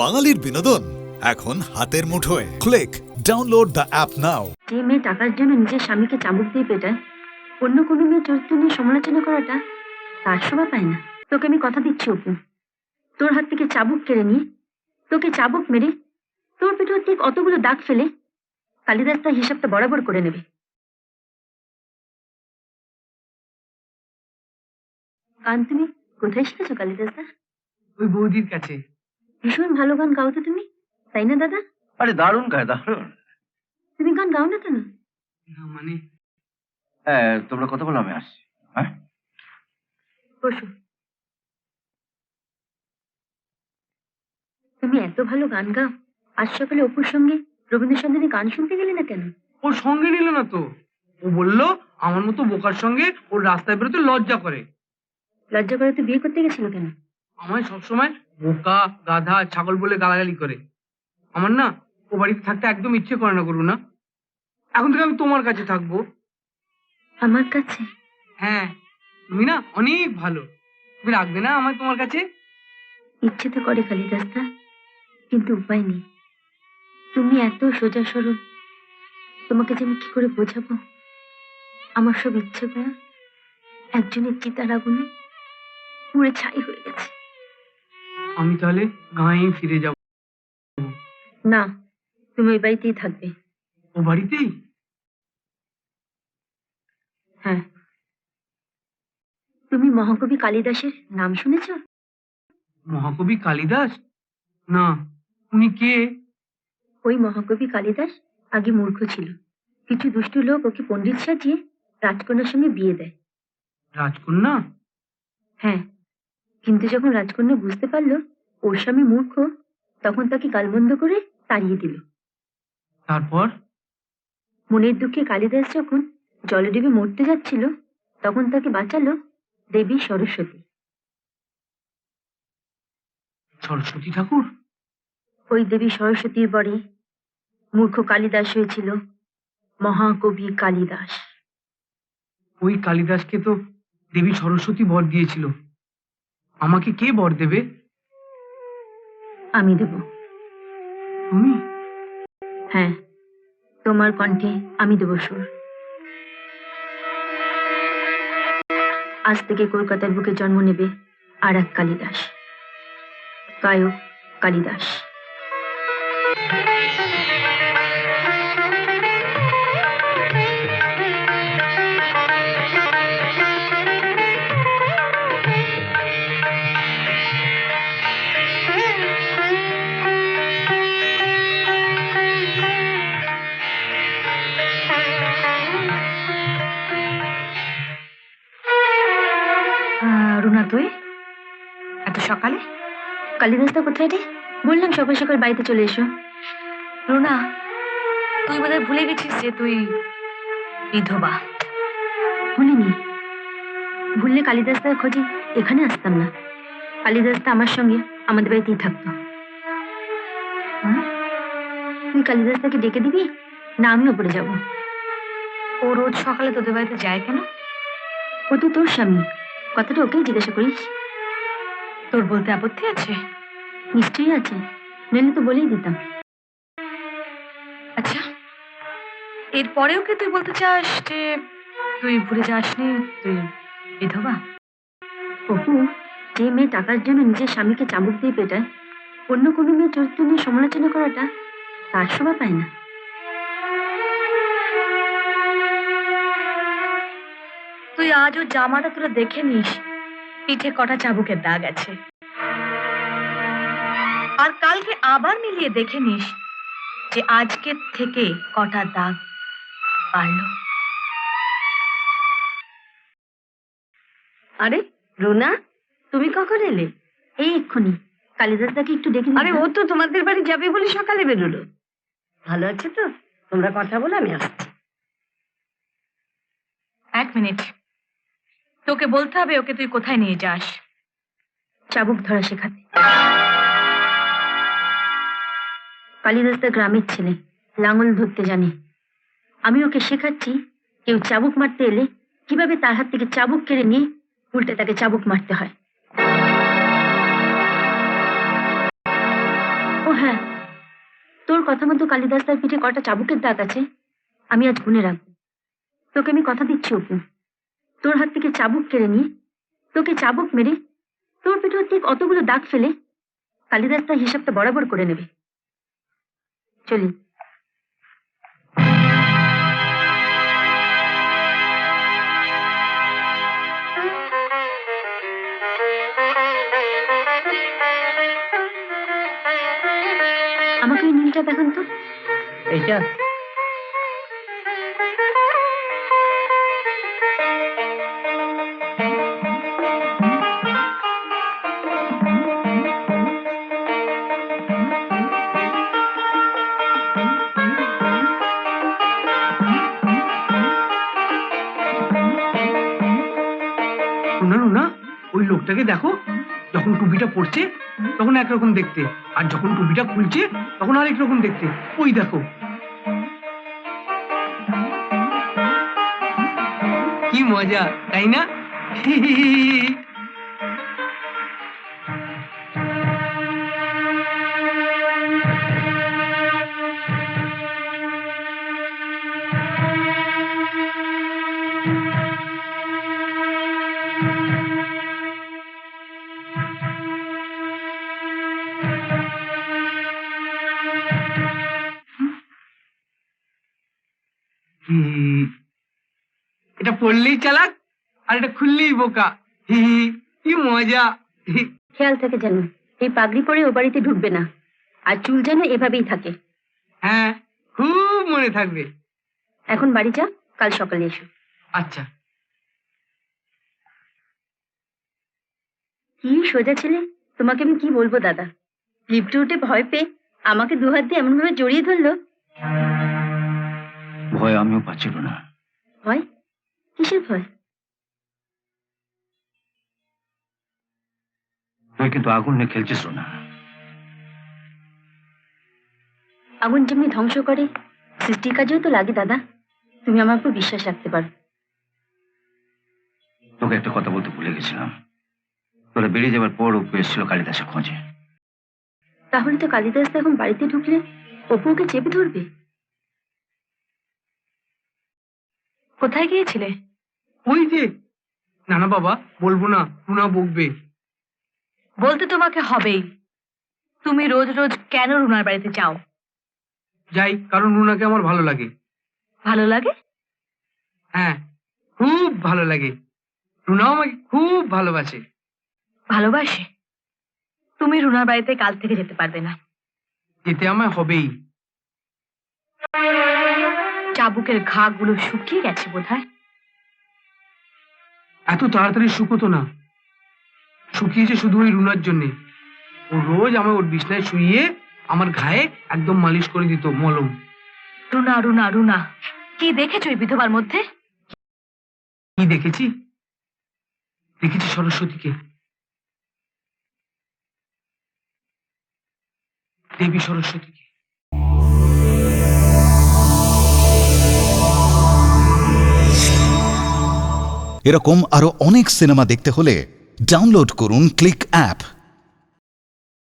বাঙালির বিনোদন এখন হাতের মুঠোয়। ক্লিক ডাউনলোড দ্য অ্যাপ নাও। যে মেয়ে টাকার জন্য নিজের স্বামীকে চাবুক দিয়ে পেটায়, অন্য কোনো মেয়ে চরিত্র নিয়ে সমালোচনা করাটা তার শোভা পায় না। তোকে আমি কথা দিচ্ছি অপু, তোর হাত থেকে চাবুক কেড়ে নিয়ে তোকে চাবুক মেরে তোর পেটেও ঠিক অতগুলো দাগ ফেলে কালিদাস তার হিসাবটা বরাবর করে নেবে। গান তুমি কোথায় শিখেছো কালিদাস দা? ওই বৌদির কাছে। ভীষণ ভালো গান গাও তো তুমি, তাই না দাদা? আরে দারুণ গায়, দারুণ। তুমি গান গাও না কেন? না মানে হ্যাঁ, তোমরা কথা বলো, আমি আসছি। হ্যাঁ, বসো। তুমি এত ভালো গান গাও, আজ সকালে অপুর সঙ্গে রবীন্দ্রসঙ্গীতে গান শুনতে গেলে না কেন? ওর সঙ্গে নিল না তো। ও বললো আমার মতো বোকার সঙ্গে ওর রাস্তায় বেরোতে লজ্জা করে। লজ্জা করে তো বিয়ে করতে গেছিল কেন? আমায় সবসময় বোকা, গাধা, ছাগল বলে গালাগালি করে। আমার না ও বাড়িতে থাকতে একদম ইচ্ছে করে না, করবো না। এখন থেকে আমি তোমার কাছে থাকবো। আমার কাছে? হ্যাঁ, তুমি না অনেক ভালো। তুমি রাখবে না আমায় তোমার কাছে? ইচ্ছে তো করে কালিদাসদা, কিন্তু উপায় নেই। তুমি এত সোজা সরল, তোমাকে যে আমি কি করে বোঝাবো? আমার সব ইচ্ছে করা একজনের চিতার আগুনে পুড়ে ছাই হয়ে গেছে। আমি তাহলে গাঁয়ে ফিরে যাব। না, তুমি ওই বাড়িতেই থাকবে। ও বাড়িতেই? হ্যাঁ। তুমি মহাকবি কালিদাসের নাম শুনেছ? মহাকবি কালিদাস? না, উনি কে? ওই মহাকবি কালিদাস আগে মূর্খ ছিল। কিছু দুষ্টু লোক ওকে পণ্ডিত সাজিয়ে রাজকন্যার সঙ্গে বিয়ে দেয়। রাজকন্যা? হ্যাঁ, কিন্তু যখন রাজকন্যা বুঝতে পারলো ওর স্বামী মূর্খ, তখন তাকে গালমন্দ করে তাড়িয়ে দিল। তারপর? মনের দুঃখে কালিদাস যখন জলে ডুবে মরতে যাচ্ছিল, তখন তাকে বাঁচালো দেবী সরস্বতী। সরস্বতী ঠাকুর? ওই দেবী সরস্বতীর বরে মূর্খ কালিদাস হয়েছিল মহাকবি কালিদাস। ওই কালিদাসকে তো দেবী সরস্বতী বর দিয়েছিল। আমাকে কে বর দেবে? আমি দেব। তুমি? হ্যাঁ, তোমার কণ্ঠে আমি দেব সুর। আজ থেকে কলকাতার বুকে জন্ম নেবে আর এক কালিদাস, গায়ক কালিদাস। রুনা, তুই এত সকালে? কালিদাসদা কোথায় রে? বললাম সকাল সকাল বাড়িতে চলে এসো। রুনা, তুই বোধহয় ভুলে গেছিস যে তুই বিধবা। ভুলিনি। ভুললে কালিদাসদার খোঁজে এখানে আসতাম না। কালিদাসদা আমার সঙ্গে আমাদের বাড়িতেই থাকতো। তুই কালিদাসদাকে ডেকে দিবি না আমিও পড়ে যাব? ও রোজ সকালে তোদের বাড়িতে যায় কেন? ও তো তোর স্বামী, কথাটা ওকেই জিজ্ঞাসা করিস। তোর বলতে আপত্তি আছে? নিশ্চয়ই আছে, নইলে তো বলেই দিতাম। আচ্ছা, এরপরেও কি তুই বলতে চাস যে তুই ভুলে যাসনি তুই বিধবা? অপু, যে মেয়ে টাকার জন্য নিজের স্বামীকে চাবুক দিয়ে পেটায়, অন্য কোনো মেয়ে চরিত্র নিয়ে সমালোচনা করাটা তার শোভা পায় না। তুই আজ ওর জামাটা তুলে দেখে নিস, পিঠে কটা চাবুকের দাগ আছে। আর কালকে আবার মিলিয়ে দেখে নিস যে আজকের থেকে কটা দাগ বাড়লো। আরে রুনা, তুমি কখন এলে? এই এক্ষুনি। কালিদাসদাকে একটু ডেকে আরে ও তো তোমাদের বাড়ি যাবে বলে সকালে বেরোলো। ভালো আছে তো? তোমরা কথা বলো, আমি আসছি। এক মিনিট, তোকে বলতে হবে ওকে তুই কোথায় নিয়ে যাস। চাবুক ধরা শেখাতে। কালিদাসদা গ্রামের ছেলে, লাঙল ধরতে জানে। আমি ওকে শেখাচ্ছি কেউ চাবুক মারতে এলে কিভাবে তার হাত থেকে চাবুক কেড়ে নিয়ে উল্টে তাকে চাবুক মারতে হয়। ও হ্যাঁ, তোর কথা মতো কালিদাস তার পিঠে কটা চাবুকের দাগ আছে আমি আজ গুনে রাখবো। তোকে আমি কথা দিচ্ছি অপু, তোর হাত থেকে চাবুক কেড়ে নিয়ে তোকে চাবুক মেরে তোর পিঠে ঠিক অতগুলো দাগ ফেলে কালিদাস তার হিসাবটা বরাবর করে নেবে। চলি। আমাকে ওই নীলটা দেখান তো। এইটা রুনা রুনা, ওই লোকটাকে দেখো, যখন টুপিটা পরছে তখন একরকম দেখতে, আর যখন টুপিটা খুলছে তখন আরেক রকম দেখতে। ওই দেখো, কি মজা, তাই না? এটা পড়লেই চালাক আর এটা খুললেই বোকা। কি মজা। খেয়াল থাকে যেন এই পাগড়ি পরে ও বাড়িতে ঢুকবে না, আর চুল যেন এভাবেই থাকে। হ্যাঁ, খুব মনে থাকবে। এখন বাড়ি যা, কাল সকালে এসো। আচ্ছা। কি সোজা ছেলে, তোমাকে আমি কি বলবো দাদা। লিফটে উঠে ভয় পেয়ে আমাকে দুহাত দিয়ে এমন ভাবে জড়িয়ে ধরলো। ভয় আমিও পাচ্ছিল না। ভয়? কিসের ভয়? তুই কিন্তু আগুন নিয়ে খেলছিস না। আগুন যেমনি ধ্বংস করে সৃষ্টির কাজেও তো লাগে দাদা, তুমি আমার উপর বিশ্বাস রাখতে পারো। তোকে একটা কথা বলতে ভুলে গেছিলাম। তোরা বেরিয়ে যাবার পর অপু এসেছিল কালিদাসের খোঁজে। তাহলে তো কালিদাস এখন বাড়িতে ঢুকলে অপুকে চেপে ধরবে। কোথায় গিয়েছিলে? ওই যে, না না বাবা, বলবো না, রুনা বকবে। বলতে তোমাকে হবেই। তুমি রোজ রোজ কেন রুনার বাড়িতে যাও? যাই কারণ রুনাকে আমার ভালো লাগে। ভালো লাগে? হ্যাঁ, খুব ভালো লাগে। রুনাও আমাকে খুব ভালোবাসে। ভালোবাসে? তুমি রুনার বাড়িতে কাল থেকে যেতে পারবে না। যেতে আমায় হবেই। চাবুকের ঘাগুলো শুকিয়ে গেছে বোধহয়। এত তাড়াতাড়ি শুকোতো না, শুকিয়েছে শুধু ওই রুনার জন্যে। ও রোজ আমায় ওর বিছনায় শুইয়ে আমার ঘায়ে একদম মালিশ করে দিত মলম। রুনা রুনা রুনা, কি দেখেছো ওই বিধবার মধ্যে? কি দেখেছি? দেখেছি সরস্বতীকে, দেবী সরস্বতীকে। এরকম আরো অনেক সিনেমা দেখতে হলে ডাউনলোড করুন ক্লিক অ্যাপ।